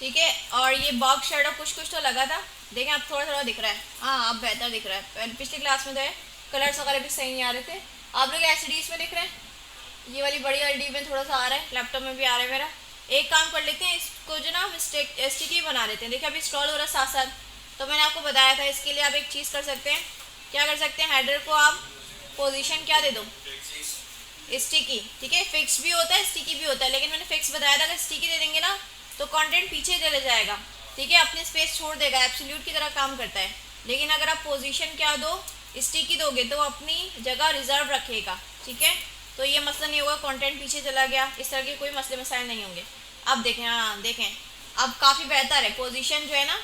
ठीक है। और ये बॉक्स शेडो कुछ कुछ तो लगा था, देखें अब थोड़ा थोड़ा दिख रहा है। हाँ अब बेहतर दिख रहा है, पहले पिछली क्लास में तो है कलर्स वगैरह भी सही नहीं आ रहे थे। आप लोग एसडीज में दिख रहे हैं, ये वाली बड़ी एलडी में थोड़ा सा आ रहा है, लैपटॉप में भी आ रहा है मेरा। एक काम कर लेते हैं, इसको जो ना हम स्टिकी बना लेते हैं। देखिए अभी स्क्रॉल हो रहा है साथ साथ, तो मैंने आपको बताया था इसके लिए आप एक चीज़ कर सकते हैं। क्या कर सकते हैं, हेडर को आप पोजीशन क्या दे दो, स्टिकी। ठीक है, फिक्स भी होता है स्टिकी भी होता है, लेकिन मैंने फिक्स बताया था अगर स्टिकी दे देंगे ना तो कंटेंट पीछे चले जाएगा। ठीक है, अपनी स्पेस छोड़ देगा, एब्सोल्यूट की तरह काम करता है। लेकिन अगर आप पोजीशन क्या दो, स्टिकी दोगे, तो अपनी जगह रिजर्व रखेगा। ठीक है, तो ये मसला नहीं होगा कंटेंट पीछे चला गया, इस तरह के कोई मसले मसाइल नहीं होंगे। अब देखें, हाँ देखें अब काफ़ी बेहतर है, पोजीशन जो है ना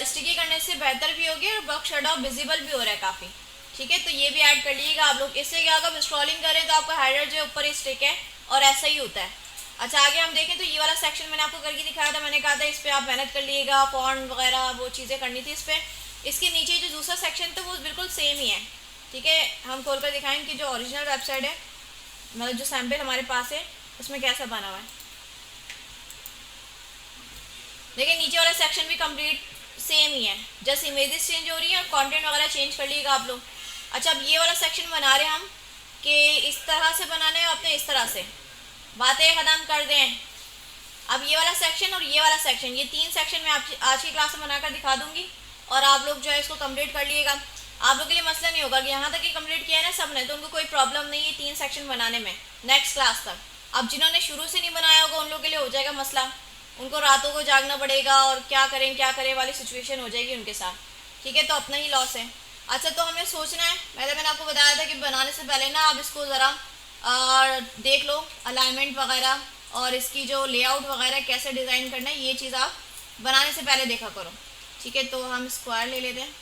स्टिकी करने से बेहतर भी होगी और बॉक्स शट विजिबल भी हो रहा है काफ़ी। ठीक है, तो ये भी ऐड कर लीजिएगा आप लोग। इससे क्या होगा, स्क्रॉलिंग करें तो आपका हेडर जो है ऊपर ही स्टिक है और ऐसा ही होता है। अच्छा आगे हम देखें तो ये वाला सेक्शन मैंने आपको करके दिखाया था, मैंने कहा था इस पर आप मेहनत कर लीजिएगा, फॉन्ट वगैरह वो चीज़ें करनी थी इस पर। इसके नीचे जो दूसरा सेक्शन था वो बिल्कुल सेम ही है। ठीक है, हम खोल कर दिखाएंगे कि जो ओरिजिनल वेबसाइट है, मतलब जो सैम्पल हमारे पास है उसमें कैसा बना हुआ है। देखिए नीचे वाला सेक्शन भी कंप्लीट सेम ही है, जस्ट इमेजेस चेंज हो रही है और कंटेंट वगैरह चेंज कर लीजिएगा आप लोग। अच्छा अब ये वाला सेक्शन बना रहे हैं हम कि इस तरह से बनाने हैं, अपने इस तरह से बातें ख़त्म कर दें। अब ये वाला सेक्शन और ये वाला सेक्शन, ये तीन सेक्शन मैं आप आज की क्लास में बनाकर दिखा दूंगी और आप लोग जो है इसको कंप्लीट कर लीजिएगा। आप लोग के लिए मसला नहीं होगा कि यहाँ तक ही कंप्लीट किया है ना सबने, तो उनको कोई प्रॉब्लम नहीं है तीन सेक्शन बनाने में नेक्स्ट क्लास तक। अब जिन्होंने शुरू से नहीं बनाया होगा उन लोगों के लिए हो जाएगा मसला, उनको रातों को जागना पड़ेगा और क्या करें वाली सिचुएशन हो जाएगी उनके साथ। ठीक है, तो अपना ही लॉस है। अच्छा तो हमें सोचना है, मैंने आपको बताया था कि बनाने से पहले ना आप इसको ज़रा देख लो अलाइनमेंट वगैरह और इसकी जो लेआउट वगैरह कैसे डिज़ाइन करना है, ये चीज़ आप बनाने से पहले देखा करो। ठीक है, तो हम स्क्वायर ले लेते हैं।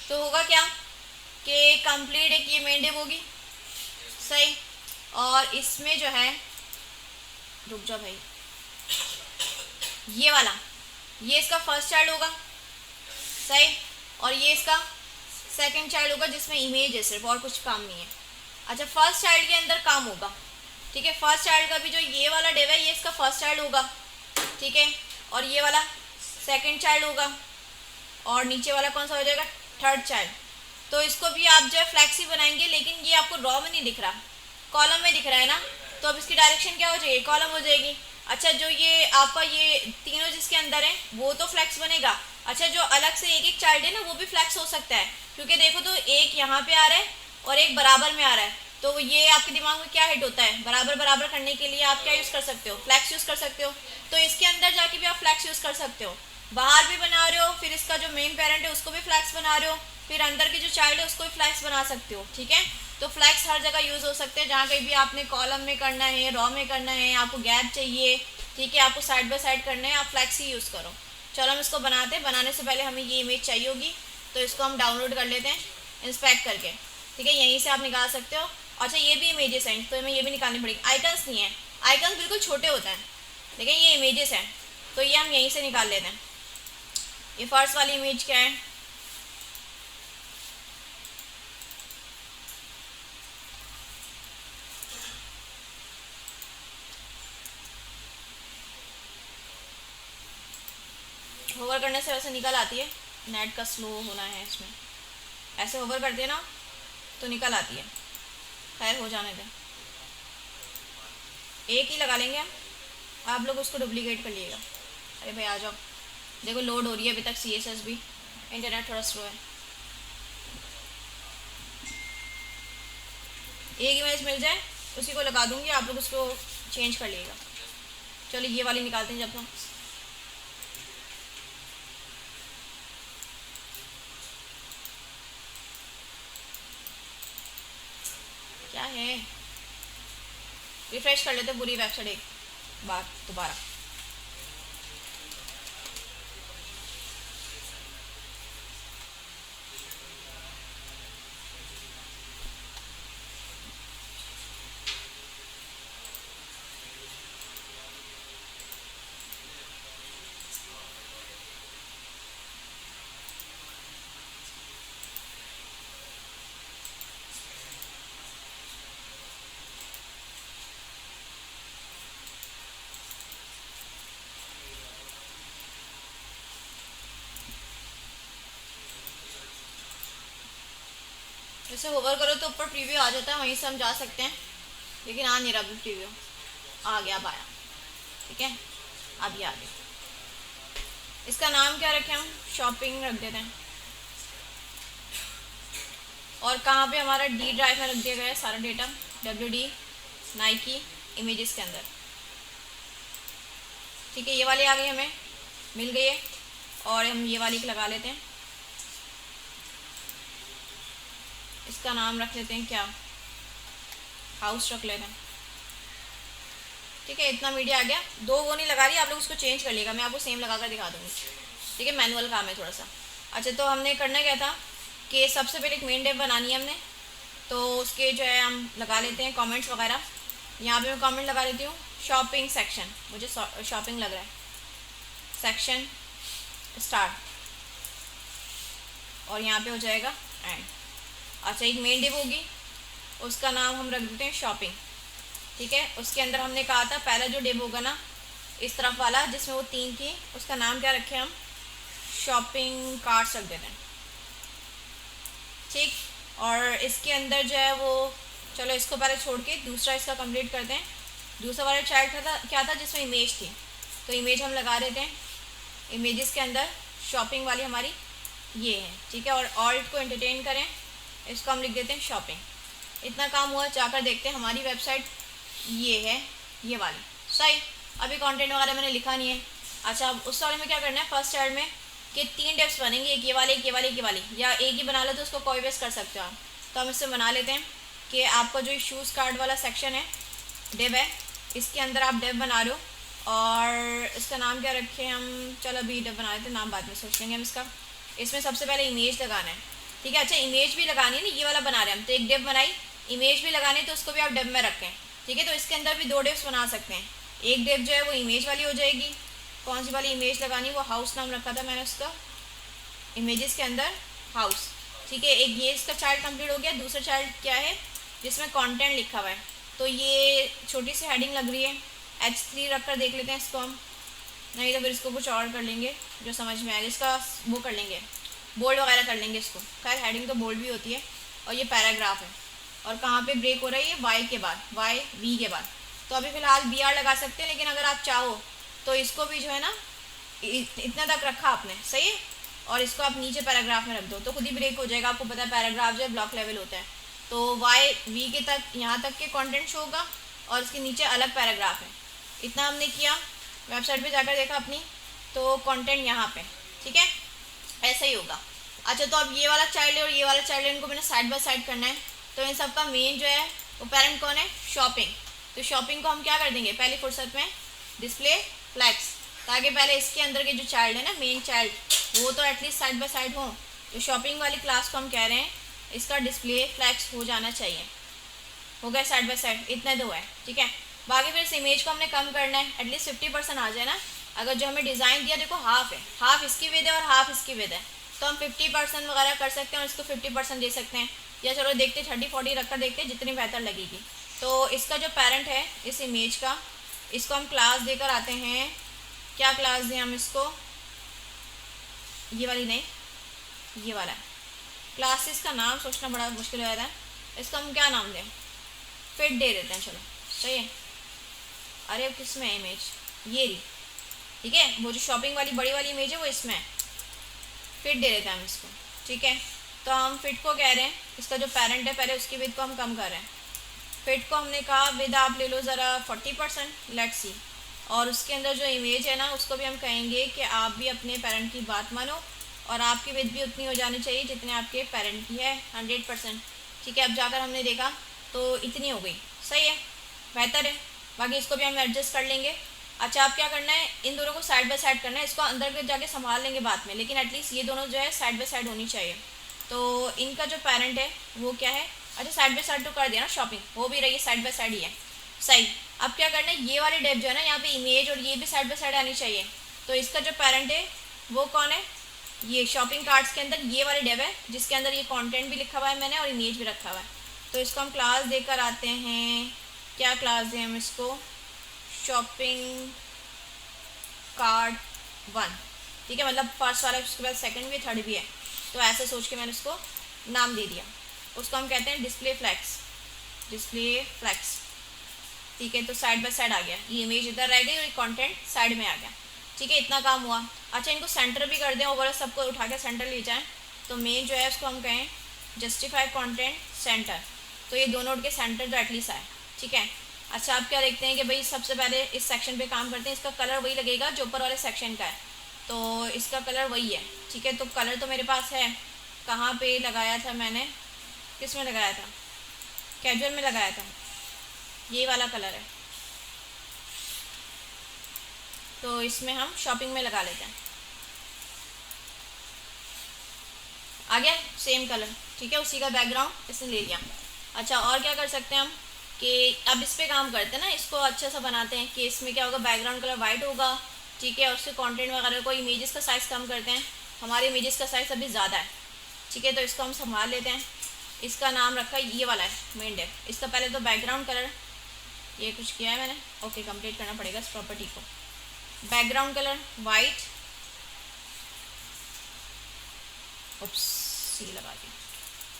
तो होगा क्या कि कंप्लीट एक ये मेन डिव होगी, सही। और इसमें जो है, रुक जाओ भाई, ये वाला ये इसका फर्स्ट चाइल्ड होगा, सही। और ये इसका सेकंड चाइल्ड होगा जिसमें इमेज है सिर्फ और कुछ काम नहीं है। अच्छा फर्स्ट चाइल्ड के अंदर काम होगा। ठीक है, फर्स्ट चाइल्ड का भी जो ये वाला डिव है ये इसका फर्स्ट चाइल्ड होगा। ठीक है, और ये वाला सेकंड चाइल्ड होगा और नीचे वाला कौन सा हो जाएगा, थर्ड चाइल्ड। तो इसको भी आप जो है फ्लैक्सी बनाएंगे, लेकिन ये आपको रॉ में नहीं दिख रहा, कॉलम में दिख रहा है ना, तो अब इसकी डायरेक्शन क्या हो जाएगी, कॉलम हो जाएगी। अच्छा जो ये आपका ये तीनों जिसके अंदर है वो तो फ्लैक्स बनेगा। अच्छा जो अलग से एक एक चाइल्ड है ना वो भी फ्लैक्स हो सकता है, क्योंकि देखो तो एक यहाँ पे आ रहा है और एक बराबर में आ रहा है, तो ये आपके दिमाग में क्या हिट होता है, बराबर बराबर करने के लिए आप क्या यूज़ कर सकते हो, फ्लैक्स यूज़ कर सकते हो। तो इसके अंदर जाके भी आप फ्लैक्स यूज़ कर सकते हो, बाहर भी बना रहे हो, फिर इसका जो मेन पेरेंट है उसको भी फ्लैक्स बना रहे हो, फिर अंदर की जो चाइल्ड है उसको भी फ्लैक्स बना सकते हो। ठीक है, तो फ्लैक्स हर जगह यूज़ हो सकते हैं, जहाँ कहीं भी आपने कॉलम में करना है, रॉ में करना है, आपको गैप चाहिए, ठीक है, आपको साइड बाय साइड करना है, आप फ्लैक्स ही यूज़ करो। चलो हम इसको बनाते हैं, बनाने से पहले हमें ये इमेज चाहिए होगी, तो इसको हम डाउनलोड कर लेते हैं इंस्पेक्ट करके। ठीक है, यहीं से आप निकाल सकते हो। अच्छा ये भी इमेजेस हैं तो हमें ये भी निकालनी पड़ेगी, आइकन्स नहीं है, आइकन्स बिल्कुल छोटे होते हैं, लेकिन ये इमेजेस हैं तो ये हम यहीं से निकाल लेते हैं। ये फर्स्ट वाली इमेज क्या है, होवर करने से वैसे निकल आती है, नेट का स्लो होना है इसमें, ऐसे होवर करते हैं ना तो निकल आती है। खैर हो जाने दें, एक ही लगा लेंगे हम, आप लोग उसको डुप्लीकेट कर लिएगा। अरे भाई आ जाओ, देखो लोड हो रही है अभी तक CSS भी, इंटरनेट थोड़ा स्लो है। एक इमेज मिल जाए उसी को लगा दूंगी, आप लोग उसको चेंज कर लिएगा। चलो ये वाली निकालते हैं जब हम, क्या है, रिफ्रेश कर लेते पूरी वेबसाइट एक बार दोबारा। जैसे होवर करो तो ऊपर प्रीव्यू आ जाता है, वहीं से हम जा सकते हैं, लेकिन आ नहीं रहा अभी प्रीव्यू। आ गया, अब आया, ठीक है, अब ये आ गया। इसका नाम क्या रखें हम? शॉपिंग रख देते हैं। और कहाँ पे हमारा डी ड्राइव में रख दिया गया है सारा डेटा, WD नाइकी इमेजेस के अंदर, ठीक है। ये वाली आ गई, हमें मिल गई है, और हम ये वाली लगा लेते हैं। इसका नाम रख लेते हैं क्या, हाउस रख लेते हैं, ठीक है। इतना मीडिया आ गया, दो वो नहीं लगा रही, आप लोग उसको चेंज कर लेगा, मैं आपको सेम लगा कर दिखा दूँगी, ठीक है। मैनुअल काम है थोड़ा सा। अच्छा, तो हमने करना क्या था कि सबसे पहले एक मेन डेव बनानी है हमने, तो उसके जो है हम लगा लेते हैं कमेंट्स वगैरह। यहाँ पे मैं कमेंट लगा लेती हूँ शॉपिंग सेक्शन, मुझे शॉपिंग लग रहा है, सेक्शन स्टार्ट, और यहाँ पे हो जाएगा एंड। अच्छा, एक मेन डिव होगी, उसका नाम हम रख देते हैं शॉपिंग, ठीक है। उसके अंदर हमने कहा था पहला जो डिव होगा ना, इस तरफ वाला जिसमें वो 3 थी, उसका नाम क्या रखें हम? शॉपिंग कार्ट्स रख देते हैं, ठीक। और इसके अंदर जो है वो, चलो इसको पहले छोड़ के दूसरा इसका कंप्लीट करते हैं। दूसरा वाला चार्ट था क्या था, जिसमें इमेज थी, तो इमेज हम लगा देते हैं। इमेजेस के अंदर शॉपिंग वाली हमारी ये है, ठीक है। और ऑल्ट को एंटरटेन करें, इसको हम लिख देते हैं शॉपिंग। इतना काम हुआ, जाकर देखते हैं हमारी वेबसाइट ये है, ये वाली, सही। अभी कंटेंट वगैरह मैंने लिखा नहीं है। अच्छा, अब उस वाले में क्या करना है, फर्स्ट चार्ट में कि 3 डेप्स बनेंगे, एक ये वाले, एक ये वाले, एक ये वाली, या एक ही बना लो तो उसको कॉपी पेस्ट कर सकते हो आप। तो हम इससे बना लेते हैं कि आपका जो शूज़ कार्ड वाला सेक्शन है, डेव है, इसके अंदर आप डेव बना रहे हो, और इसका नाम क्या रखें हम? चलो अभी डेव बना लेते हैं, नाम बाद में सोच लेंगे हम इसका। इसमें सबसे पहले इमेज लगाना है, ठीक है। अच्छा, इमेज भी लगानी है ना, ये वाला बना रहे हैं हम, तो एक डेव बनाई, इमेज भी लगानी है तो उसको भी आप डेव में रखें, ठीक है। तो इसके अंदर भी 2 डेव्स बना सकते हैं। एक डेव जो है वो इमेज वाली हो जाएगी, कौन सी वाली इमेज लगानी, वो हाउस नाम रखा था मैंने उसका, इमेजेस के अंदर हाउस, ठीक है। एक ये इसका चार्ट कंप्लीट हो गया। दूसरा चार्ट क्या है, जिसमें कंटेंट लिखा हुआ है, तो ये छोटी सी हेडिंग लग रही है, H3 रख कर देख लेते हैं इसको हम, नहीं तो फिर इसको कुछ और कर लेंगे जो समझ में आएगा। इसका वो कर लेंगे, बोल्ड वगैरह कर लेंगे इसको, खैर हेडिंग तो बोल्ड भी होती है। और ये पैराग्राफ है, और कहाँ पे ब्रेक हो रहा है, ये वाई के बाद, YV के बाद। तो अभी फ़िलहाल BR लगा सकते हैं, लेकिन अगर आप चाहो तो इसको भी जो है ना, इतना तक रखा आपने, सही है। और इसको आप नीचे पैराग्राफ में रख दो तो खुद ही ब्रेक हो जाएगा। आपको पता है पैराग्राफ जो है ब्लॉक लेवल होता है, तो YV के तक, यहाँ तक के कंटेंट शो होगा, और इसके नीचे अलग पैराग्राफ है। इतना हमने किया, वेबसाइट पे जाकर देखा अपनी, तो कंटेंट यहाँ पे, ठीक है, ऐसा ही होगा। अच्छा, तो अब ये वाला चाइल्ड है और ये वाला चाइल्ड है, इनको मैंने साइड बाय साइड करना है, तो इन सब का मेन जो है वो पेरेंट कौन है? शॉपिंग। तो शॉपिंग को हम क्या कर देंगे पहली फुर्सत में, डिस्प्ले फ्लैग्स, ताकि पहले इसके अंदर के जो चाइल्ड है ना, मेन चाइल्ड, वो तो एटलीस्ट साइड बाय साइड हो। तो शॉपिंग वाली क्लास को हम कह रहे हैं इसका डिस्प्ले फ्लैग्स हो जाना चाहिए, हो गया साइड बाय साइड, इतना तो है, ठीक है। बाकी फिर इस इमेज को हमने कम करना है, एटलीस्ट 50% आ जाए ना। अगर जो हमें डिज़ाइन दिया, देखो हाफ है, हाफ इसकी विद है और हाफ इसकी विद है, तो हम 50% वगैरह कर सकते हैं और इसको 50% दे सकते हैं, या चलो देखते 30-40 रखकर देखते हैं जितनी बेहतर लगेगी। तो इसका जो पेरेंट है इस इमेज का, इसको हम क्लास देकर आते हैं। क्या क्लास दें हम इसको? ये वाली नहीं, ये वाला है। क्लासेस का नाम सोचना बड़ा मुश्किल हो जाता है, इसका हम क्या नाम दें? फिट दे देते हैं, चलो सही है। अरे अब किस में है इमेज? ये रही, ठीक है, वो जो शॉपिंग वाली बड़ी वाली इमेज है वो इसमें है, फिट दे देते हैं हम इसको, ठीक है। तो हम फिट को कह रहे हैं, इसका जो पेरेंट है पहले उसकी विद को हम कम कर रहे हैं। फिट को हमने कहा विद आप ले लो ज़रा 40%, लेट्स सी। और उसके अंदर जो इमेज है ना, उसको भी हम कहेंगे कि आप भी अपने पेरेंट की बात मानो, और आपकी विद भी उतनी हो जानी चाहिए जितने आपके पेरेंट की है, 100%, ठीक है। अब जाकर हमने देखा तो इतनी हो गई, सही है, बेहतर है। बाकी इसको भी हम एडजस्ट कर लेंगे। अच्छा, अब क्या करना है, इन दोनों को साइड बाय साइड करना है, इसको अंदर के जाके संभाल लेंगे बाद में, लेकिन एटलीस्ट ये दोनों जो है साइड बाय साइड होनी चाहिए। तो इनका जो पेरेंट है वो क्या है? अच्छा, साइड बाय साइड तो कर दिया ना, शॉपिंग हो भी रही है, साइड बाय साइड ही है, सही। अब क्या करना है, ये वाले डेप जो है ना, यहाँ पे इमेज और ये भी साइड बाय साइड आनी चाहिए। तो इसका जो पेरेंट है वो कौन है? ये शॉपिंग कार्ट्स के अंदर ये वाले डेप है, जिसके अंदर ये कंटेंट भी लिखा हुआ है मैंने और इमेज भी रखा हुआ है। तो इसको हम क्लास देकर आते हैं, क्या क्लास दें हम इसको? शॉपिंग कार्ट 1, ठीक है, मतलब फर्स्ट वाला, उसके बाद सेकंड भी है, थर्ड भी है, तो ऐसे सोच के मैंने उसको नाम दे दिया। उसको हम कहते हैं डिस्प्ले फ्लैक्स, डिस्प्ले फ्लैक्स। ठीक है, तो साइड बाय साइड आ गया, ये इमेज इधर रह गई और ये कंटेंट साइड में आ गया। ठीक है, इतना काम हुआ। अच्छा, इनको सेंटर भी कर दें, ओवरऑल सबको उठा के सेंटर ले जाएं, तो मेन जो है उसको हम कहें जस्टिफाई कंटेंट सेंटर, तो ये दोनों उठ के सेंटर तो एटलीस्ट आए। ठीक है, अच्छा आप क्या देखते हैं कि भाई सबसे पहले इस सेक्शन पे काम करते हैं, इसका कलर वही लगेगा जो ऊपर वाले सेक्शन का है, तो इसका कलर वही है। ठीक है, तो कलर तो मेरे पास है, कहाँ पे लगाया था मैंने, किस में लगाया था, कैजुअल में लगाया था, ये वाला कलर है, तो इसमें हम शॉपिंग में लगा लेते हैं, आ गया सेम कलर। ठीक है, उसी का बैकग्राउंड इसने ले लिया। अच्छा, और क्या कर सकते हैं हम कि अब इस पे काम करते हैं ना, इसको अच्छा सा बनाते हैं कि इसमें क्या होगा, बैकग्राउंड कलर वाइट होगा। ठीक है, और उसके कंटेंट वगैरह को इमेजेस का साइज़ कम करते हैं, हमारे इमेजेस का साइज़ अभी ज़्यादा है। ठीक है, तो इसको हम संभाल लेते हैं, इसका नाम रखा है ये वाला है मेन डेव। इसका पहले तो बैकग्राउंड कलर ये कुछ किया है मैंने, ओके कंप्लीट करना पड़ेगा इस प्रॉपर्टी को। बैकग्राउंड कलर वाइट, उप्स सी लगा दी।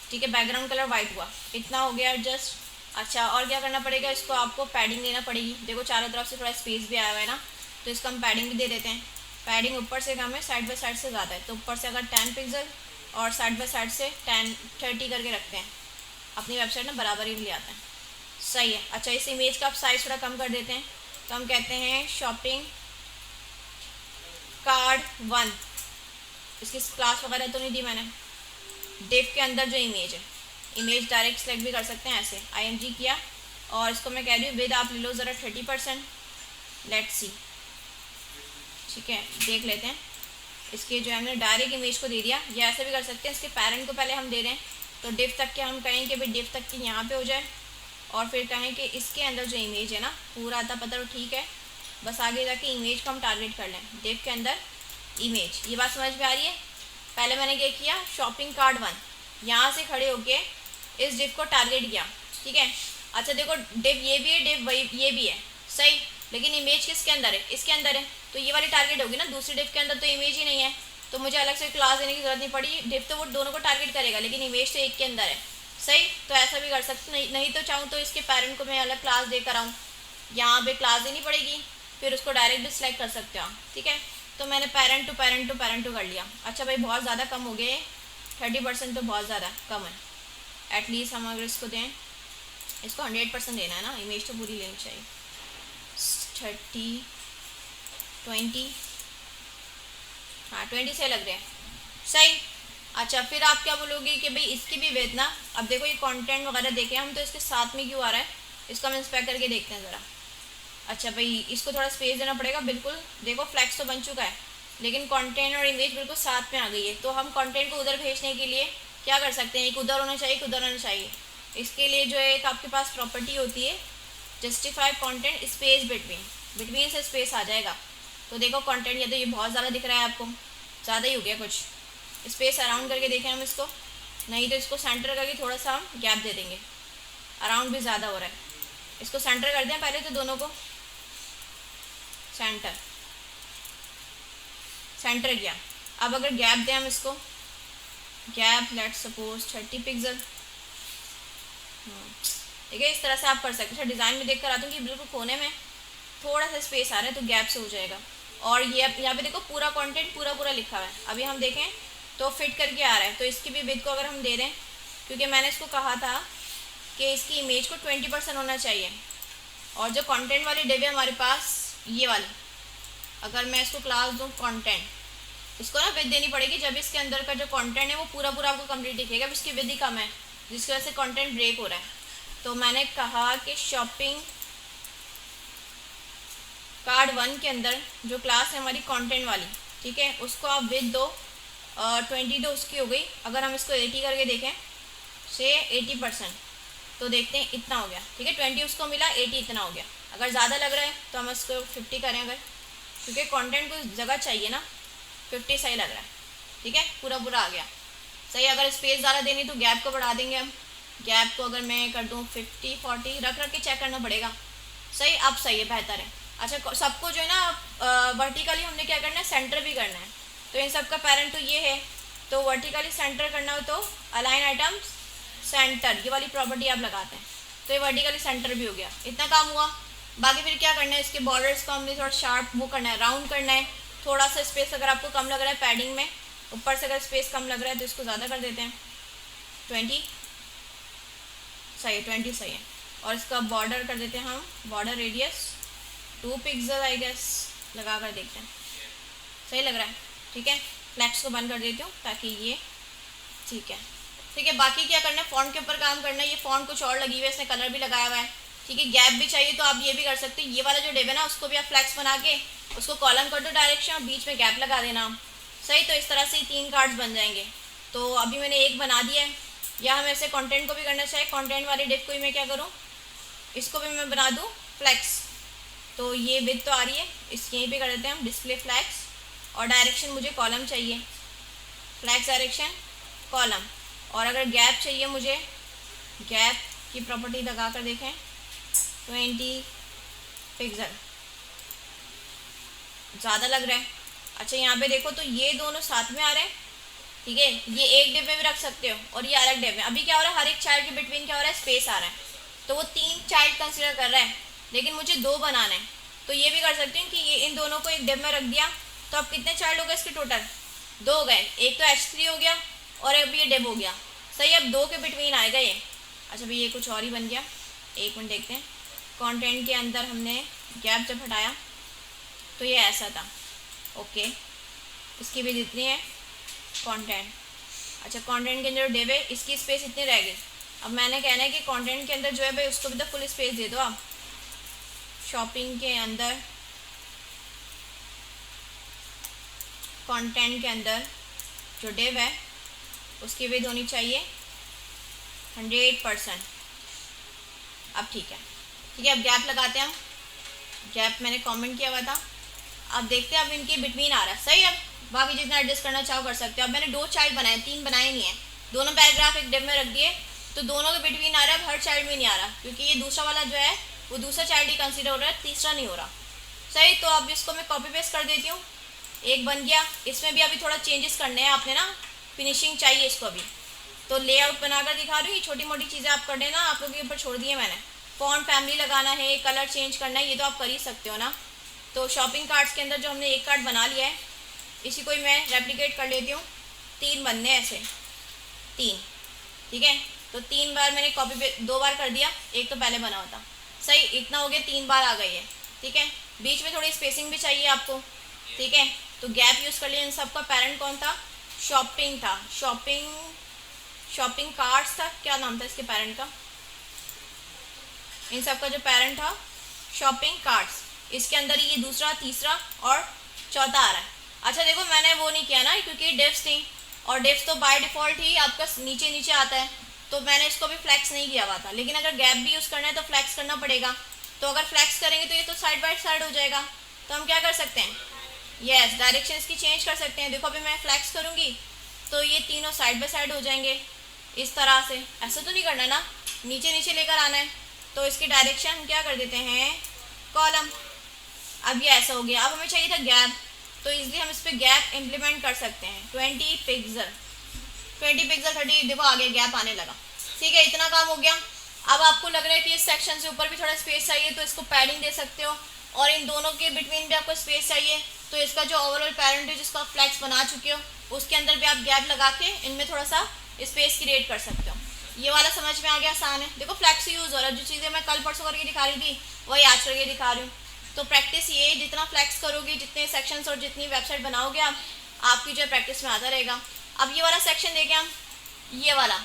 ठीक है, बैकग्राउंड कलर वाइट हुआ, इतना हो गया एडजस्ट। अच्छा, और क्या करना पड़ेगा, इसको आपको पैडिंग देना पड़ेगी। देखो चारों तरफ से थोड़ा स्पेस भी आया हुआ है ना, तो इसको हम पैडिंग भी दे देते हैं। पैडिंग ऊपर से कम है, साइड बाय साइड से ज़्यादा है, तो ऊपर से अगर 10 पिक्सल और साइड बाय साइड से 10-30 करके रखते हैं, अपनी वेबसाइट में बराबर ही ले आता है, सही है। अच्छा, इस इमेज का आप साइज़ थोड़ा कम कर देते हैं, तो हम कहते हैं शॉपिंग कार्ड 1, इसकी क्लास वगैरह तो नहीं दी मैंने। डिव के अंदर जो इमेज है, इमेज डायरेक्ट सेलेक्ट भी कर सकते हैं, ऐसे IMG किया, और इसको मैं कह रही हूँ विद आप ले लो ज़रा 30%, लेट्स सी। ठीक है, देख लेते हैं, इसके जो है हमने डायरेक्ट इमेज को दे दिया, या ऐसे भी कर सकते हैं, इसके पेरेंट को पहले हम दे दें, तो डिव तक के हम कहें कि भाई डिव तक की यहाँ पे हो जाए, और फिर कहें कि इसके अंदर जो इमेज है ना पूरा आता पता तो ठीक है, बस आगे जाके इमेज को हम टारगेट कर लें, डिव के अंदर इमेज। ये बात समझ में आ रही है? पहले मैंने क्या किया, शॉपिंग कार्ड 1 यहाँ से खड़े होके इस डिव को टारगेट किया। ठीक है, अच्छा देखो डिव ये भी है, डिव वही ये भी है, सही, लेकिन इमेज किसके अंदर है, इसके अंदर है, तो ये वाली टारगेट होगी ना, दूसरी डिव के अंदर तो इमेज ही नहीं है, तो मुझे अलग से क्लास देने की जरूरत नहीं पड़ी। डिव तो वो दोनों को टारगेट करेगा, लेकिन इमेज तो एक के अंदर है, सही। तो ऐसा भी कर सकते, नहीं तो चाहूँ तो इसके पेरेंट को मैं अलग क्लास देकर आऊँ, यहाँ पे क्लास देनी पड़ेगी, फिर उसको डायरेक्ट भी सिलेक्ट कर सकते हो। ठीक है, तो मैंने parent to parent to parent to कर लिया। अच्छा भाई बहुत ज़्यादा कम हो गए, 30% तो बहुत ज़्यादा कम है, एटलीस्ट हम अगर इसको दें, इसको 100% देना है ना, इमेज तो पूरी लेनी चाहिए। 30 20, हाँ 20 से लग रहे हैं, सही। अच्छा, फिर आप क्या बोलोगे कि भाई इसकी भी वेदना, अब देखो ये कंटेंट वगैरह देखें हम, तो इसके साथ में क्यों आ रहा है, इसको हम इंस्पेक्ट करके देखते हैं ज़रा। अच्छा भाई इसको थोड़ा स्पेस देना पड़ेगा, बिल्कुल देखो फ्लैक्स तो बन चुका है, लेकिन कंटेंट और इमेज बिल्कुल साथ में आ गई है, तो हम कंटेंट को उधर भेजने के लिए क्या कर सकते हैं, एक उधर होना चाहिए, एक उधर होना चाहिए। इसके लिए जो है एक आपके पास प्रॉपर्टी होती है justify content space between, between से स्पेस आ जाएगा। तो देखो कंटेंट या तो ये बहुत ज़्यादा दिख रहा है आपको, ज़्यादा ही हो गया कुछ, स्पेस अराउंड करके देखें हम इसको, नहीं तो इसको सेंटर करके थोड़ा सा हम गैप दे देंगे, अराउंड भी ज़्यादा हो रहा है, इसको सेंटर कर दें पहले तो, दोनों को सेंटर, सेंटर किया। अब अगर गैप दें हम इसको, गैप लेट सपोज 30 पिक्सल, ठीक है, इस तरह से आप कर सकते हैं। डिज़ाइन में देख कर आते हैं कि बिल्कुल कोने में थोड़ा सा स्पेस आ रहा है, तो गैप से हो जाएगा। और ये यहाँ पे देखो पूरा कंटेंट पूरा पूरा लिखा हुआ है, अभी हम देखें तो फिट करके आ रहा है, तो इसकी भी विड्थ को अगर हम दे दें, क्योंकि मैंने इसको कहा था कि इसकी इमेज को 20% होना चाहिए, और जो कंटेंट वाली डिव है हमारे पास ये वाली, अगर मैं इसको क्लास दूँ कंटेंट, इसको ना विड्थ देनी पड़ेगी, जब इसके अंदर का जो कंटेंट है वो पूरा पूरा आपको कंप्लीट दिखेगा, अब इसकी विड्थ ही कम है जिसकी वजह से कंटेंट ब्रेक हो रहा है। तो मैंने कहा कि शॉपिंग कार्ड 1 के अंदर जो क्लास है हमारी कंटेंट वाली, ठीक है, उसको आप विड्थ दो 20 दो, उसकी हो गई। अगर हम इसको 80 करके देखें से 80%, तो देखते हैं इतना हो गया, ठीक है, 20 उसको मिला, 80 इतना हो गया। अगर ज़्यादा लग रहा है तो हम इसको 50 करें, अगर क्योंकि कंटेंट को जगह चाहिए ना, 50 सही लग रहा है, ठीक है, पूरा पूरा आ गया, सही। अगर स्पेस ज़्यादा देनी तो गैप को बढ़ा देंगे हम, गैप को अगर मैं कर दूँ 50-40, रख रख के चेक करना पड़ेगा, सही, अब सही है, बेहतर है। अच्छा, सबको जो है ना वर्टिकली हमने क्या करना है, सेंटर भी करना है, तो इन सब का पेरेंट तो ये है, तो वर्टिकली सेंटर करना हो तो अलाइन आइटम्स सेंटर, ये वाली प्रॉपर्टी आप लगाते हैं तो ये वर्टिकली सेंटर भी हो गया। इतना काम हुआ। बाकी फिर क्या करना है, इसके बॉर्डर्स को हमने थोड़ा शार्प वो करना है, राउंड करना है। थोड़ा सा स्पेस अगर आपको कम लग रहा है पैडिंग में, ऊपर से अगर स्पेस कम लग रहा है तो इसको ज़्यादा कर देते हैं, 20 सही है, 20 सही है। और इसका बॉर्डर कर देते हैं हम, border radius 2 pixel I guess, लगा कर देखते हैं सही लग रहा है। ठीक है, फ्लैक्स को बंद कर देती हूँ ताकि ये ठीक है। ठीक है, बाकी क्या करना है, फॉन्ट के ऊपर काम करना है। ये फॉन्ट कुछ और लगी हुई है, इसने कलर भी लगाया हुआ है। ठीक है, गैप भी चाहिए तो आप ये भी कर सकते हैं, ये वाला जो डिव है ना उसको भी आप फ्लैक्स बना के उसको कॉलम कर दो डायरेक्शन और बीच में गैप लगा देना सही। तो इस तरह से 3 कार्ड्स बन जाएंगे। तो अभी मैंने एक बना दिया है, या हम ऐसे कंटेंट को भी करना चाहिए, कंटेंट वाली डिव को ही मैं क्या करूँ, इसको भी मैं बना दूँ फ्लैक्स। तो ये विड्थ तो आ रही है, इस यहीं पे कर देते हैं हम डिस्प्ले फ्लैक्स, और डायरेक्शन मुझे कॉलम चाहिए, फ्लैक्स डायरेक्शन कॉलम। और अगर गैप चाहिए मुझे, गैप की प्रॉपर्टी लगा कर देखें, 20 पिक्सल ज़्यादा लग रहा है। अच्छा यहाँ पे देखो तो ये दोनों साथ में आ रहे हैं। ठीक है, ये एक डिव में भी रख सकते हो और ये अलग डिव में। अभी क्या हो रहा है, हर एक चाइल्ड के बिटवीन क्या हो रहा है, स्पेस आ रहा है। तो वो 3 चाइल्ड कंसिडर कर रहा है, लेकिन मुझे 2 बनाना है। तो ये भी कर सकते हैं कि ये इन दोनों को एक डिव में रख दिया, तो अब कितने चाइल्ड हो गए इसके टोटल, 2 हो गए। एक तो H3 हो गया और अब ये डिव हो गया सही। अब 2 के बिटवीन आएगा ये। अच्छा भाई ये कुछ और ही बन गया, एक मिनट देखते हैं। कंटेंट के अंदर हमने गैप जब हटाया तो ये ऐसा था। ओके, इसकी भी जितनी है कंटेंट। अच्छा कंटेंट के अंदर डिव है, इसकी स्पेस इतनी रह गई। अब मैंने कहना है कि कंटेंट के अंदर जो है भाई उसको भी तो फुल स्पेस दे दो आप। शॉपिंग के अंदर, कंटेंट के अंदर जो डिव है उसकी विड्थ होनी चाहिए 100%। अब ठीक है, ठीक है। अब गैप लगाते हैं हम, गैप मैंने कमेंट किया हुआ था। अब देखते हैं, अब इनके बिटवीन आ रहा है सही। अब बाकी जितना एडजस्ट करना चाहो कर सकते हो। अब मैंने 2 चाइल्ड बनाए, 3 बनाए नहीं है, दोनों पैराग्राफ एक डिव में रख दिए, तो दोनों के बिटवीन आ रहा है। अब हर चाइल्ड में नहीं आ रहा क्योंकि ये दूसरा वाला जो है वो दूसरा चाइल्ड ही कंसिडर हो रहा है, तीसरा नहीं हो रहा सही। तो अब इसको मैं कॉपी पेस्ट कर देती हूँ, एक बन गया। इसमें भी अभी थोड़ा चेंजेस करने हैं आपने ना, फिनिशिंग चाहिए इसको अभी। तो लेआउट बनाकर दिखा रही हूँ, ये छोटी मोटी चीज़ें आप कर लेना, आप लोगों के ऊपर छोड़ दिए मैंने। फॉन्ट फैमिली लगाना है, कलर चेंज करना है, ये तो आप कर ही सकते हो ना। तो शॉपिंग कार्ट्स के अंदर जो हमने एक कार्ड बना लिया है, इसी को ही मैं रेप्लिकेट कर लेती हूँ। 3 बनने हैं ऐसे, 3 ठीक है। तो 3 बार मैंने कॉपी पे 2 बार कर दिया, एक तो पहले बना होता सही। इतना हो गया, 3 बार आ गई है ठीक है। बीच में थोड़ी स्पेसिंग भी चाहिए आपको ठीक है। तो गैप यूज़ कर लिया। इन सब का पेरेंट कौन था, शॉपिंग था, शॉपिंग कार्ट्स था, क्या नाम था इसके पेरेंट का, इन सब का जो पेरेंट था शॉपिंग कार्ट्स। इसके अंदर ये दूसरा, तीसरा और चौथा आ रहा है। अच्छा देखो मैंने वो नहीं किया ना क्योंकि डिव्स थी, और डिव्स तो बाय डिफ़ॉल्ट ही आपका नीचे नीचे आता है, तो मैंने इसको भी फ्लैक्स नहीं किया हुआ था। लेकिन अगर गैप भी यूज़ करना है तो फ्लैक्स करना पड़ेगा। तो अगर फ्लैक्स करेंगे तो ये तो साइड बाय साइड हो जाएगा। तो हम क्या कर सकते हैं, यस डायरेक्शन इसकी चेंज कर सकते हैं। देखो अभी मैं फ्लैक्स करूँगी तो ये तीनों साइड बाय साइड हो जाएंगे इस तरह से। ऐसा तो नहीं करना ना, नीचे नीचे लेकर आना है। तो इसकी डायरेक्शन हम क्या कर देते हैं, कॉलम। अब ये ऐसा हो गया। अब हमें चाहिए था गैप, तो इसलिए हम इस पर गैप इम्प्लीमेंट कर सकते हैं। 20 पिक्सल 30 देखो आगे गैप आने लगा ठीक है। इतना काम हो गया। अब आपको लग रहा है कि इस सेक्शन से ऊपर भी थोड़ा स्पेस चाहिए तो इसको पैडिंग दे सकते हो, और इन दोनों के बिटवीन भी आपको स्पेस चाहिए तो इसका जो ओवरऑल पैरेंट है जिसको आप फ्लैक्स बना चुके हो उसके अंदर भी आप गैप लगा के इनमें थोड़ा सा स्पेस क्रिएट कर सकते हो। ये वाला समझ में आ गया, आसान है। देखो फ्लैक्स यूज़ हो रहा है, जो चीज़ें मैं कल परसों करके दिखा रही थी वही आज करके दिखा रही हूँ। तो प्रैक्टिस ये, जितना फ्लैक्स करोगे, जितने सेक्शंस और जितनी वेबसाइट बनाओगे आप, आपकी जो है प्रैक्टिस में आता रहेगा। अब ये वाला सेक्शन देखें हम, ये वाला,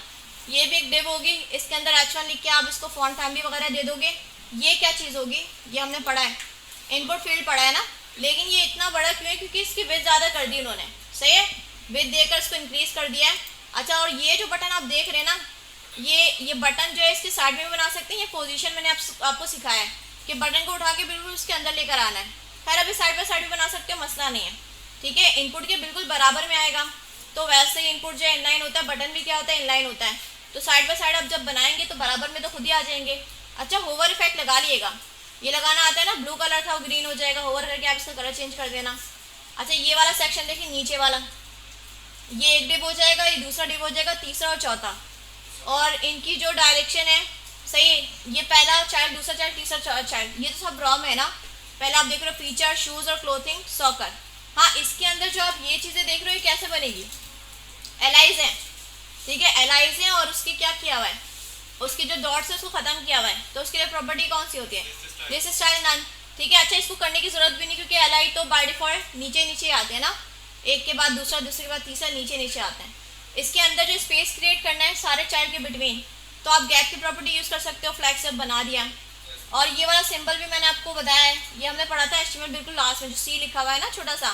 ये भी एक डिव होगी, इसके अंदर H1 लिख के आप इसको फॉन्ट फैमिली वगैरह दे दोगे। ये क्या चीज़ होगी, ये हमने पढ़ा है, इनपुट फील्ड पढ़ा है ना। लेकिन ये इतना बड़ा क्यों है, क्योंकि इसकी विड्थ ज़्यादा कर दी उन्होंने, सही है, विड्थ देकर इसको इंक्रीज कर दिया है। अच्छा और ये जो बटन आप देख रहे हैं ना, ये बटन जो है इसके साइड में भी बना सकते हैं। ये पोजीशन मैंने आपको सिखाया है कि बटन को उठा के बिल्कुल उसके अंदर लेकर आना है। खैर अभी साइड बाय साइड भी बना सकते हो, मसला नहीं है ठीक है। इनपुट के बिल्कुल बराबर में आएगा। तो वैसे ही इनपुट जो है इनलाइन होता है, बटन भी क्या होता है, इनलाइन होता है। तो साइड बाय साइड आप जब बनाएंगे तो बराबर में तो खुद ही आ जाएंगे। अच्छा होवर इफेक्ट लगा लिएगा, ये लगाना आता है ना, ब्लू कलर था वो ग्रीन हो जाएगा, होवर करके आप इसका कलर चेंज कर देना। अच्छा ये वाला सेक्शन देखिए, नीचे वाला, ये एक डिव हो जाएगा, ये दूसरा डिव हो जाएगा, तीसरा और चौथा और इनकी जो डायरेक्शन है, सही, ये पहला चाइल्ड, दूसरा चाइल्ड, तीसरा चाइल्ड, ये तो सब रॉ में है ना। पहले आप देख रहे हो फीचर, शूज और क्लोथिंग, सॉकर। हाँ, इसके अंदर जो आप ये चीज़ें देख रहे हो ये कैसे बनेगी, एलाइज हैं, ठीक है, एलाइज हैं, और उसकी क्या किया हुआ है, उसकी जो डॉट्स है उसको खत्म किया हुआ है, तो उसके लिए प्रॉपर्टी कौन सी होती है, दिस स्टाइल नन, ठीक है। अच्छा, इसको करने की जरूरत भी नहीं क्योंकि एलाइज तो बाय डिफॉल्ट नीचे नीचे आते हैं ना, एक के बाद दूसरा, दूसरे के बाद तीसरा, नीचे नीचे आते हैं। इसके अंदर जो स्पेस क्रिएट करना है सारे चाइल्ड के बिटवीन, तो आप गैप की प्रॉपर्टी यूज़ कर सकते हो, फ्लैग से बना दिया। और ये वाला सिंबल भी मैंने आपको बताया है, ये हमने पढ़ा था HTML बिल्कुल लास्ट में, जो सी लिखा हुआ है ना छोटा सा,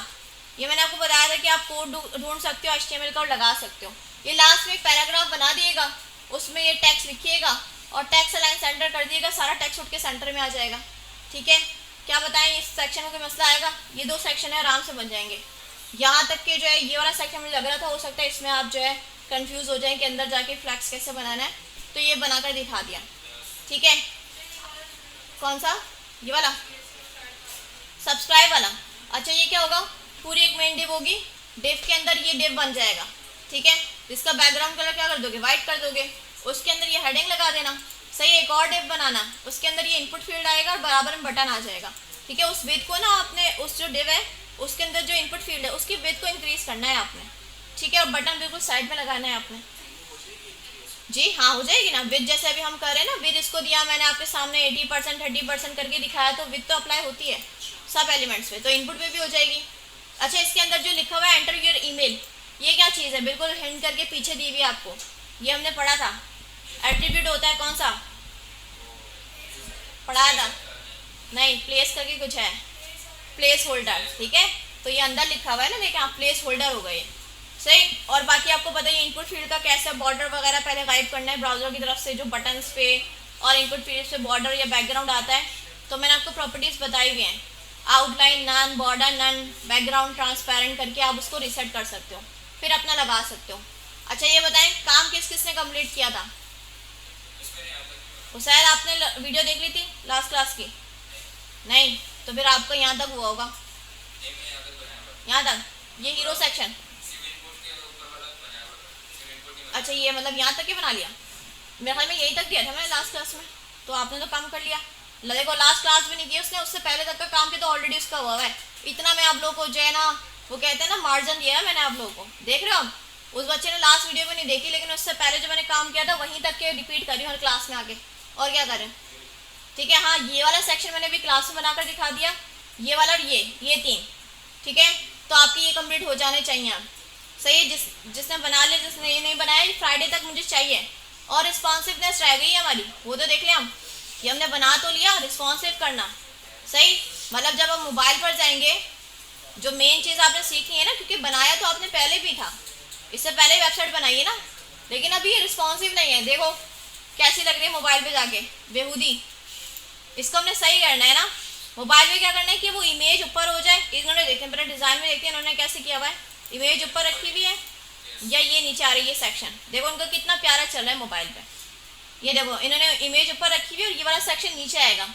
ये मैंने आपको बताया था कि आप कोड ढूंढ सकते हो HTML का और लगा सकते हो। ये लास्ट में एक पैराग्राफ बना दिएगा, उसमें ये टेक्स्ट लिखिएगा और टेक्स्ट अलाइन सेंटर कर दिएगा, सारा टेक्स्ट उठ के सेंटर में आ जाएगा, ठीक है। क्या बताएं, इस सेक्शन में कोई मसला आएगा, ये 2 सेक्शन है, आराम से बन जाएंगे। यहाँ तक के जो है ये वाला सेक्शन मुझे लग रहा था, हो सकता है इसमें आप जो है कंफ्यूज हो जाएं कि अंदर जाके फ्लैक्स कैसे बनाना है, तो ये बनाकर दिखा दिया, ठीक है। कौन सा, ये वाला सब्सक्राइब वाला, अच्छा ये क्या होगा, पूरी एक मेन डिव होगी, डिव के अंदर ये डिव बन जाएगा, ठीक है। इसका बैकग्राउंड कलर क्या कर दोगे, वाइट कर दोगे, उसके अंदर ये हेडिंग लगा देना, सही। एक और डिव बनाना, उसके अंदर ये इनपुट फील्ड आएगा और बराबर में बटन आ जाएगा, ठीक है। उस विड्थ को ना आपने, उस जो डिव है उसके अंदर जो इनपुट फील्ड है उसकी विड्थ को इंक्रीज करना है आपने, ठीक है, और बटन बिल्कुल साइड में लगाना है आपने। जी हाँ, हो जाएगी ना, विद जैसे अभी हम कर रहे हैं ना, विद इसको दिया मैंने आपके सामने 80% 30% करके दिखाया, तो विद तो अप्लाई होती है सब एलिमेंट्स पे, तो इनपुट पे भी हो जाएगी। अच्छा, इसके अंदर जो लिखा हुआ है एंटर योर ईमेल, ये क्या चीज़ है, बिल्कुल हिंट करके पीछे दी हुई आपको, ये हमने पढ़ा था, एट्रीब्यूट होता है कौन सा, पढ़ाया था नहीं, प्लेस करके कुछ है, प्लेस होल्डर, ठीक है। तो ये अंदर लिखा हुआ है ना, देखिए आप प्लेस होल्डर हो गए, सही। और बाकी आपको पता है इनपुट फील्ड का कैसे बॉर्डर वगैरह पहले गाइड करना है ब्राउजर की तरफ से, जो बटन्स पे और इनपुट फील्ड पे बॉर्डर या बैकग्राउंड आता है, तो मैंने आपको प्रॉपर्टीज़ बताई हुई हैं, outline none, border none, background transparent करके आप उसको रिसेट कर सकते हो, फिर अपना लगा सकते हो। अच्छा, ये बताएं काम किस किस ने कंप्लीट किया था, वो शायद आपने वीडियो देख ली थी लास्ट क्लास की, नहीं, तो फिर आपका यहाँ तक हुआ होगा, यहाँ तक, ये हीरो सेक्शन, अच्छा ये मतलब यहाँ तक ही बना लिया, मेरे ख्याल में यही तक दिया था मैंने लास्ट क्लास में, तो आपने तो काम कर लिया। देखो लास्ट क्लास भी नहीं किया उसने, उससे पहले तक का काम किया तो ऑलरेडी उसका हुआ है, इतना मैं आप लोगों को जो है ना, वो कहते हैं ना मार्जिन दिया है मैंने आप लोगों को, देख रहे हो आप, उस बच्चे ने लास्ट वीडियो भी नहीं देखी, लेकिन उससे पहले जो मैंने काम किया था वहीं तक के रिपीट करी हर क्लास में आके, और क्या करें, ठीक है। हाँ, ये वाला सेक्शन मैंने भी क्लास में बनाकर दिखा दिया, ये वाला और ये 3, ठीक है, तो आपके ये कंप्लीट हो जाने चाहिए आप, सही है। जिसने बना लिया, जिसने ये नहीं बनाया, फ्राइडे तक मुझे चाहिए। और रिस्पॉन्सिवनेस रह गई है हमारी, वो तो देख लें हम, ये हमने बना तो लिया, रिस्पॉन्सिव करना, सही। मतलब जब हम मोबाइल पर जाएंगे, जो मेन चीज़ आपने सीखी है ना, क्योंकि बनाया तो आपने पहले भी था, इससे पहले वेबसाइट बनाई है ना, लेकिन अभी ये रिस्पॉन्सिव नहीं है, देखो कैसी लग रही है मोबाइल पे जाके, बेहूदी। इसको हमने सही करना है ना, मोबाइल में क्या करना है कि वो इमेज ऊपर हो जाए, इन्होंने देखें पहले डिज़ाइन में देखते हैं इन्होंने कैसे किया हुआ है, इमेज ऊपर रखी हुई है या ये नीचे आ रही है सेक्शन, देखो उनका कितना प्यारा चल रहा है मोबाइल पे, ये देखो इन्होंने इमेज ऊपर रखी हुई है और ये वाला सेक्शन नीचे आएगा।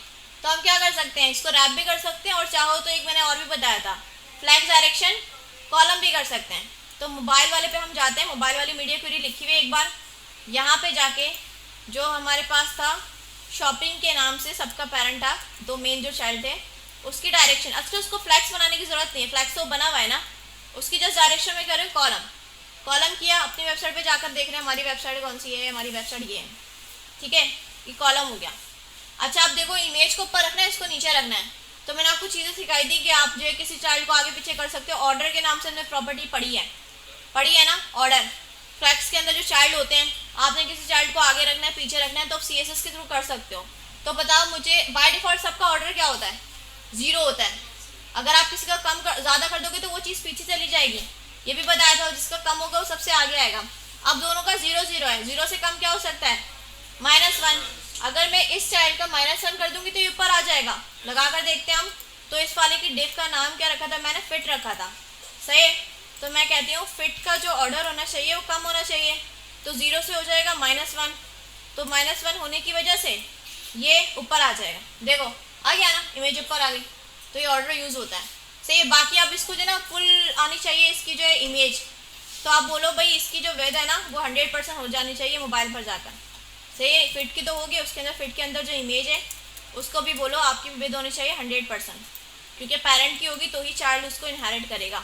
तो हम क्या कर सकते हैं, इसको रैप भी कर सकते हैं, और चाहो तो एक मैंने और भी बताया था फ्लैग डायरेक्शन कॉलम भी कर सकते हैं। तो मोबाइल वाले पे हम जाते हैं, मोबाइल वाली मीडिया क्वेरी लिखी हुई है, एक बार यहाँ पे जाके जो हमारे पास था शॉपिंग के नाम से सबका पेरेंट था, 2 मेन जो चाइल्ड थे, उसकी डायरेक्शन, अच्छा उसको फ्लैक्स बनाने की ज़रूरत नहीं है, फ्लैक्स तो बना हुआ है ना, उसकी जस्ट डायरेक्शन में करें कॉलम किया, अपनी वेबसाइट पे जाकर देख रहे हैं हमारी वेबसाइट कौन सी है, हमारी वेबसाइट ये है, ठीक है, ये कॉलम हो गया। अच्छा आप देखो इमेज को ऊपर रखना है, इसको नीचे रखना है, तो मैंने आपको चीज़ें सिखाई थी कि आप जो है किसी चाइल्ड को आगे पीछे कर सकते हो, ऑर्डर के नाम से हमने प्रॉपर्टी पढ़ी है ना, ऑर्डर फ्लैक्स के अंदर जो चाइल्ड होते हैं, आपने किसी चाइल्ड को आगे रखना है पीछे रखना है, तो आप CSS के थ्रू कर सकते हो। तो बताओ मुझे, बाय डिफॉल्ट सबका ऑर्डर क्या होता है, 0 होता है, अगर आप किसी का कम ज़्यादा कर दोगे तो वो चीज़ पीछे चली जाएगी, ये भी बताया था, जिसका कम होगा वो सबसे आगे आएगा। अब दोनों का 0 0 है, 0 से कम क्या हो सकता है, -1, अगर मैं इस चाइल्ड का -1 कर दूंगी तो ये ऊपर आ जाएगा, लगा कर देखते हैं हम। तो इस वाले की डिफ का नाम क्या रखा था मैंने, फिट रखा था, सही है। तो मैं कहती हूँ फिट का जो ऑर्डर होना चाहिए वो कम होना चाहिए, तो 0 से हो जाएगा -1, तो -1 होने की वजह से ये ऊपर आ जाएगा, देखो आ गया ना, इमेज ऊपर आ गई, तो ये ऑर्डर यूज़ होता है, सही है। बाकी आप इसको जो है ना फुल आनी चाहिए इसकी जो है इमेज, तो आप बोलो भाई इसकी जो विड्थ है ना वो 100% हो जानी चाहिए मोबाइल पर जाकर। सही, फिट की तो होगी, उसके अंदर फिट के अंदर जो इमेज है उसको भी बोलो आपकी विड्थ होनी चाहिए 100%, क्योंकि पेरेंट की होगी तो ही चाइल्ड उसको इनहेरिट करेगा।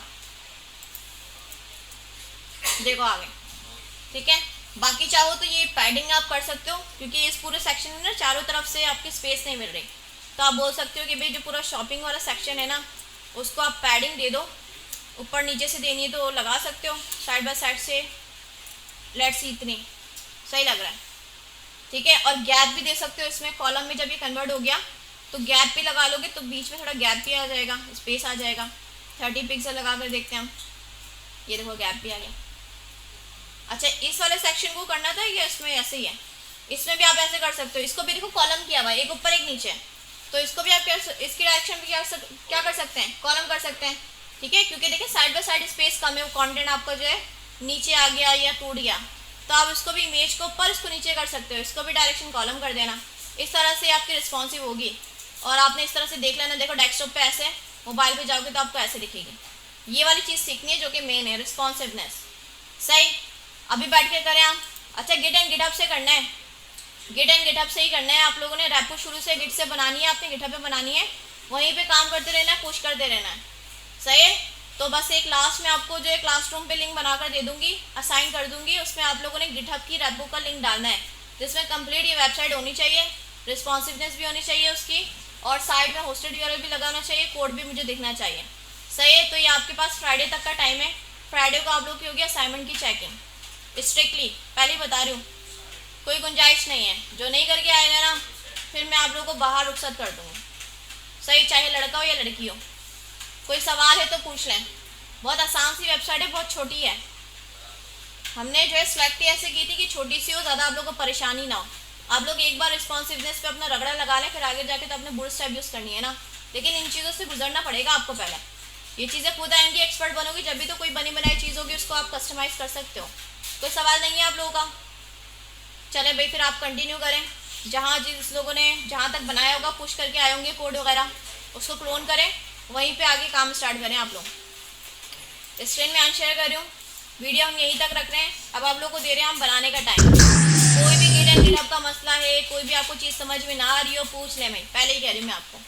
देखो आगे, ठीक है। बाकी चाहो तो ये पैडिंग आप कर सकते हो, क्योंकि इस पूरे सेक्शन में ना चारों तरफ से आपकी स्पेस नहीं मिल रही, तो आप बोल सकते हो कि भाई जो पूरा शॉपिंग वाला सेक्शन है ना उसको आप पैडिंग दे दो, ऊपर नीचे से देनी है तो लगा सकते हो, साइड बाय साइड से। लेट्स सी, इतनी सही लग रहा है, ठीक है। और गैप भी दे सकते हो इसमें, कॉलम में जब ये कन्वर्ट हो गया तो गैप भी लगा लोगे तो बीच में थोड़ा गैप भी आ जाएगा, स्पेस आ जाएगा। 30 पिक्सल लगा कर देखते हैं हम, ये देखो गैप भी आ गया। अच्छा, इस वाले सेक्शन को करना था या इसमें ऐसे ही है? इसमें भी आप ऐसे कर सकते हो, इसको भी देखो कॉलम किया हुआ है, एक ऊपर एक नीचे, तो इसको भी आप इसकी डायरेक्शन में क्या कर सकते हैं, कॉलम कर सकते हैं, ठीक है। क्योंकि देखिए साइड बाय साइड स्पेस कम है, वो कंटेंट आपका जो है नीचे आ गया या टूट गया, तो आप इसको भी इमेज को ऊपर इसको नीचे कर सकते हो, इसको भी डायरेक्शन कॉलम कर देना। इस तरह से आपकी रिस्पॉन्सिव होगी। और आपने इस तरह से देख लेना, देखो डेस्कटॉप पे ऐसे, मोबाइल पे जाओगे तो आपको ऐसे दिखेगी। ये वाली चीज़ सीखनी है जो कि मेन है, रिस्पॉन्सिवनेस। सही, अभी बैठ के करें आप। अच्छा, गिट एंड गिटहब से करना है, गिट एंड गिटहब से ही करना है आप लोगों ने। रैपो शुरू से गिट से बनानी है, आपने गिटहब पे बनानी है, वहीं पे काम करते रहना है, पुश करते रहना है। सही है, तो बस एक लास्ट में आपको जो है क्लासरूम पे लिंक बनाकर दे दूंगी, असाइन कर दूंगी, उसमें आप लोगों ने गिटहब की रैपो का लिंक डालना है, जिसमें कंप्लीट ये वेबसाइट होनी चाहिए, रिस्पॉन्सिवनेस भी होनी चाहिए उसकी, और साइड में होस्टेड यूआरएल भी लगाना चाहिए, कोड भी मुझे दिखना चाहिए। सही है, तो ये आपके पास फ्राइडे तक का टाइम है। फ्राइडे को आप लोग की होगी असाइनमेंट की चेकिंग, स्ट्रिक्टली पहले ही बता रही हूँ, कोई गुंजाइश नहीं है। जो नहीं करके आएगा ना फिर मैं आप लोगों को बाहर रुखसत कर दूँगी। सही, चाहे लड़का हो या लड़की हो। कोई सवाल है तो पूछ लें, बहुत आसान सी वेबसाइट है, बहुत छोटी है। हमने जो है सिलेक्ट ही ऐसे की थी कि छोटी सी हो, ज़्यादा आप लोग को परेशानी ना हो। आप लोग एक बार रिस्पॉन्सिवनेस पे अपना रगड़ा लगा लें, फिर आगे जाके तो अपने बुट स्टेप यूज़ करनी है ना, लेकिन इन चीज़ों से गुजरना पड़ेगा आपको पहले। ये चीज़ें खुद आएंगी, एक्सपर्ट बनोगी जब भी, तो कोई बनी बनाई चीज़ होगी उसको आप कस्टमाइज़ कर सकते हो। कोई सवाल नहीं है आप लोगों का? चले भाई, फिर आप कंटिन्यू करें, जहाँ जिस लोगों ने जहाँ तक बनाया होगा पुश करके आए होंगे कोड वगैरह, उसको क्लोन करें, वहीं पे आगे काम स्टार्ट करें आप लोग। स्क्रीन में अनशेयर कर रही हूँ, वीडियो हम यहीं तक रख रहे हैं, अब आप लोग को दे रहे हैं हम बनाने का टाइम। कोई भी गिट एंड गिटहब का मसला है, कोई भी आपको चीज़ समझ में ना आ रही हो, पूछ ले, मैं पहले ही कह रही हूँ मैं आपको।